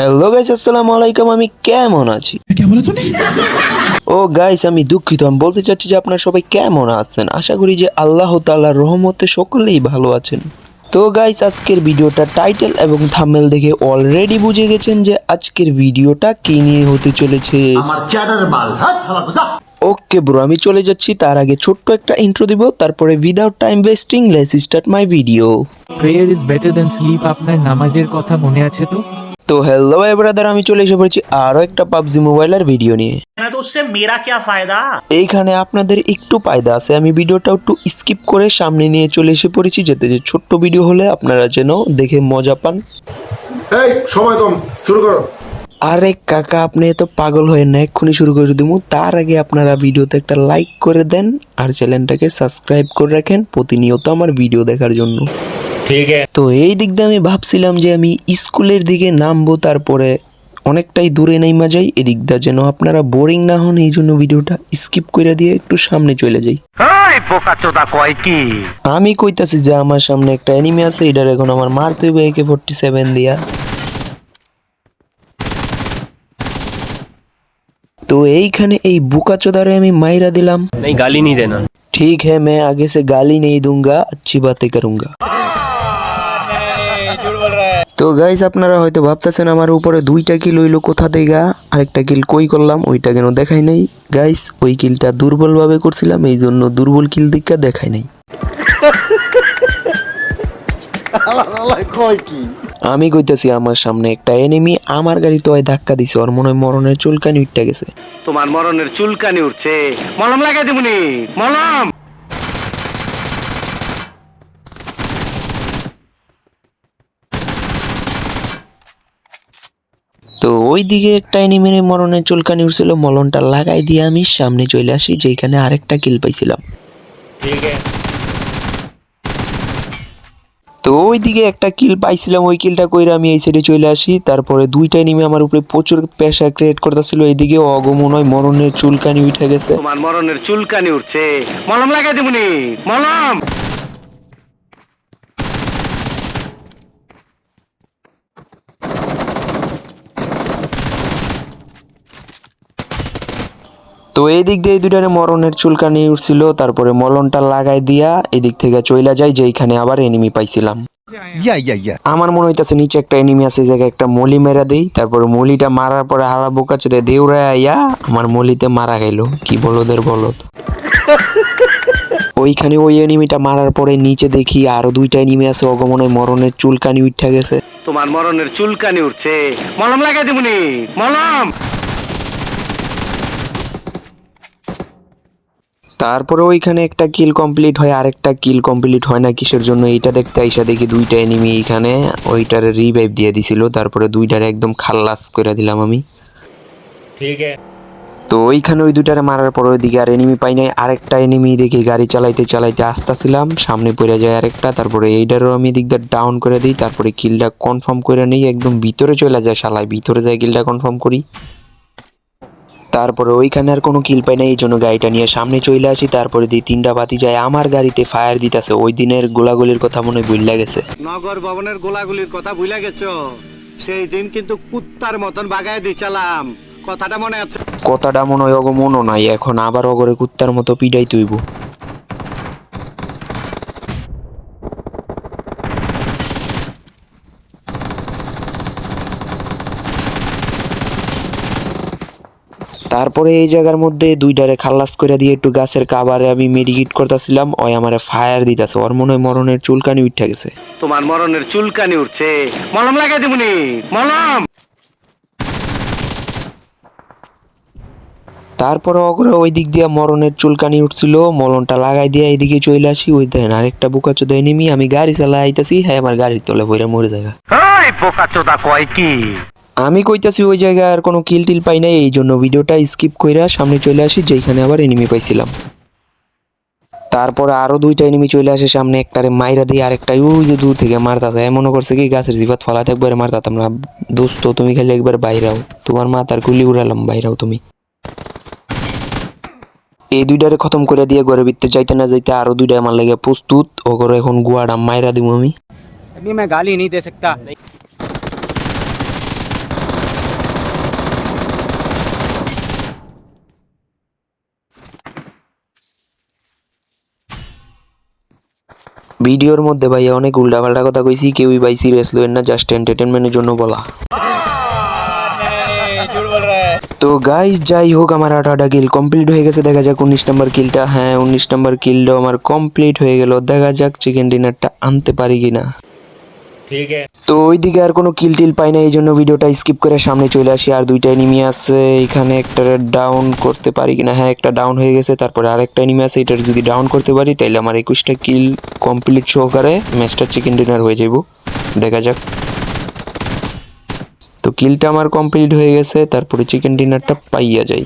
Hello guys, আসসালামু আলাইকুম। আমি কেমন আছি? ও গাইস, আমি দুঃখিত। আমি বলতে চাচ্ছি যে আপনারা সবাই কেমন আছেন। আশা করি যে আল্লাহ তাআলার রহমতে সকলেই ভালো আছেন। তো গাইস, আজকের ভিডিওটা টাইটেল এবং থাম্বনেল দেখে অলরেডি বুঝে গেছেন যে আজকের ভিডিওটা কি নিয়ে হতে চলেছে। ওকে ব্রো, আমি চলে যাচ্ছি। তার আগে ছোট্ট একটা ইন্ট্রো দিব, তারপরে without time wasting let's start my video. Prayer is better than sleep. আপনার নামাজের কথা মনে আছে তো? তো হ্যালো ভাই ব্রাদার, আমি চলে এসে পড়েছি আরো একটা পাবজি মোবাইলের ভিডিও নিয়ে। तो उससे मेरा क्या फायदा। এইখানে আপনাদের একটু ফায়দা আছে। আমি ভিডিওটা একটু স্কিপ করে সামনে নিয়ে চলে এসে পড়েছি, যাতে যে ছোট্ট ভিডিও হলে আপনারা যেন দেখে মজা পান। এই সময় কম, শুরু করো। আরে কাকা, আপনি এত পাগল হয়ে না, এক্ষুনি শুরু করে দিব। তার আগে আপনারা ভিডিওতে একটা লাইক করে দেন আর চ্যানেলটাকে সাবস্ক্রাইব করে রাখেন প্রতিনিয়ত আমার ভিডিও দেখার জন্য। ठीक है। তো এই দিক দিয়ে আমি ভাবছিলাম যে আমি স্কুলের দিকে নামবো, তারপরে অনেকটাই দূরে নাইমা যাই। এদিক দিয়ে যেন আপনারা বোরিং না হন, এই জন্য ভিডিওটা স্কিপ করে দিয়ে একটু সামনে চলে যাই। আমি কইতাছি যে আমার সামনে একটা এনিমি আছে, এটার এখন আমার মারতে হইবে AK-47 দিয়া। তো এইখানে এই বুকাচোদারে আমি মাইরা দিলাম। नहीं गाली नहीं देना। ठीक है, मैं आगे से गाली नहीं दूंगा, अच्छी बातें करूंगा। তো গাইস, আপনারা হয়তো ভাবতেছেন আমার উপরে 2টা কিল হইলো কোথা থেকে, আরেকটা কিল কই করলাম ওইটা কেন দেখাই নাই। গাইস, ওই কিলটা দুর্বল ভাবে করছিলাম, এই জন্য দুর্বল কিল দিকটা দেখাই নাই। আমি কইতাছি আমার সামনে একটা এনিমি আমার গাড়ি তো ধাক্কা দিছে, ওর মনে হয় মরণের চুলকানি উঠতে গেছে। তোমার মরণের চুলকানি উঠছে, মলম লাগাই দিবনি, মলম। তো ওই দিকে একটা এনিমির মরণের চুলকানি উঠছিল, মলনটা লাগাই দিয়ে আমি সামনে চলে আসি, যেখানে আরেকটা কিল পাইছিলাম। ठीक है। তো ওই দিকে একটা কিল পাইছিলাম, ওই কিলটা কইরা আমি এই সাইডে চলে আসি। তারপরে 2টা এনিমি আমার উপরে প্রচুর প্রেসার ক্রিয়েট করতেছিল। এইদিকে অগমন হয় মরণের চুলকানি উঠে গেছে। তোমার মরণের চুলকানি উঠছে, মলম লাগাই দিবনি, মলম। তো এই দিক দিয়ে এই দুটারে মরণের চুলকানি উঠছিল, তারপরে মলনটা লাগাই দিয়া এদিক থেকে চইলা যায়, যেখানে আবার এনিমি পাইছিলাম। আমার মনে হইতাছে নিচে একটা এনিমি আছে, জায়গায় একটা মলি মেরা দেই। তারপরে মলিটা মারার পরে হালা বোকাচ্ছে দেউরা আইয়া আমার মলিতে মারা গেল। কি বলদের বলদ। ওইখানে ওই এনিমিটা মারার পরে নিচে দেখি আরো 2টা এনিমি আছে, অগমনে মরণের চুলকানি উঠা গেছে। তোমার মরণের চুলকানি উঠছে, মলম লাগাই দিবনি, মলম। তারপরে ওইখানে একটা কিল কমপ্লিট হয়, আরেকটা কিল কমপ্লিট হয় না কিসের জন্য এইটা দেখতে আইসা দেখি 2টা এনিমি এইখানে ওইটারে রিভাইভ দিয়ে দিছিল। তারপরে 2টারে একদম খাল্লাস করে দিলাম আমি। ठीक है। তো ওইখানে ওই 2টারে মারার পর ওইদিকে আর এনিমি পাই নাই। আরেকটা এনিমি দেখি গাড়ি চালাইতে চালাইতে আসতেছিলাম, সামনে পড়ে যায় আরেকটা। তারপরে এইটারও আমি দিক দিয়ে ডাউন করে দিই, তারপরে কিলটা কনফার্ম করে নেই, একদম ভিতরে চলে যায় শালায়, ভিতরে যায় কিলটা কনফার্ম করি। তারপরে ওইখানে আর কোনো কিল পাই না, এই জন্য গাড়িটা নিয়ে সামনে চলে আসি। তারপরে দিই 3টা বাতি যায় আমার গাড়িতে ফায়ার দিতেছে। ওই দিনের গোলাগুলির কথা মনে ভুইলা গেছে। নগর ভবনের গোলাগুলির কথা ভুলে গেছো? সেই দিন কিন্তু কুত্তার মতন বাগায় দিছিলাম, কথাটা মনে আছে? কথাটা মনে হয় মনও নাই, এখন আবার অগরে কুত্তার মতো পিডাই তুইব। তারপরে এই জায়গার মধ্যে 2টারে খাল্লাস করে দিয়ে একটু গাছের কাবারে আমি মেডিকেট করতেছিলাম, ওই আমারে ফায়ার দিতেছে, ওর মনে হয় মরণের চুলকানি উঠে গেছে। তোমার মরণের চুলকানি উঠছে, মলম লাগাই দিবনি, মলম। তারপরে অগরে ওই দিক দিয়ে মরণের চুলকানি উঠছিল, মলনটা লাগাই দিয়ে এইদিকে চলে আসি। ওই দেখেন আরেকটা বুকাচোদা এনিমি, আমি গাড়ি চালাই আইতাছি, হ্যাঁ আমার গাড়ির তলে পইরা মরে জায়গা। এই বোকাচোদা কয় কি? আমি কইতাছি ওই জায়গায় আর কোনো কিল টিল পাই নাই, এই জন্য ভিডিওটা স্কিপ কইরা সামনে চলে আসি, যেখানে আবার এনিমি পাইছিলাম। তারপরে আরো 2টা এনিমি চলে আসে সামনে, একটারে মাইরা দিয়ে আরেকটা ওই যে দূর থেকে মারতাছে। এমন করছে কি গাছের জিপাত ফলাতে একবারে মারতাম না। দোস্ত তুমি খালি একবার বাইরাও, তোমার মাথার গুলি উড়ালাম, বাইরাও তুমি। এই 2টারে খতম করে দিয়ে ঘরে ভিতরে যাইতে না যাইতে আরো 2টা আমার লাগে প্রস্তুত। ও ঘরে এখন গুয়াডা মাইরা দিব আমি। अभी मैं गाली नहीं दे सकता। ভিডিওর মধ্যে ভাই অনেক উল্টাপাল্টা কথা কইছি, কেউই ভাই সিরিয়াস লইেন না, জাস্ট এন্টারটেনমেন্টের জন্য বলা। তো গাইস যাই হোক, আমার 8টা কিল কমপ্লিট হয়ে গেছে। দেখা যাক 19 নম্বর কিলটা। হ্যাঁ 19 নম্বর কিলটাও আমার কমপ্লিট হয়ে গেল। দেখা যাক চিকেন ডিনারটা আনতে পারি কিনা। ठीक है। তো ওইদিকে আর কোনো কিল টিল পাই না, এই জন্য ভিডিওটা স্কিপ করে সামনে চলে আসি। আর 2টা এনিমি আছে এখানে, একটা ডাউন করতে পারি কিনা। হ্যাঁ একটা ডাউন হয়ে গেছে, তারপরে আরেকটা এনিমি আছে, এটার যদি ডাউন করতে পারি তাইলে আমার 21টা কিল কমপ্লিট সহকারে ম্যাচটা চিকেন ডিনার হয়ে যাইব। দেখা যাক। তো কিলটা আমার কমপ্লিট হয়ে গেছে, তারপরে চিকেন ডিনারটা পাইয়া যাই।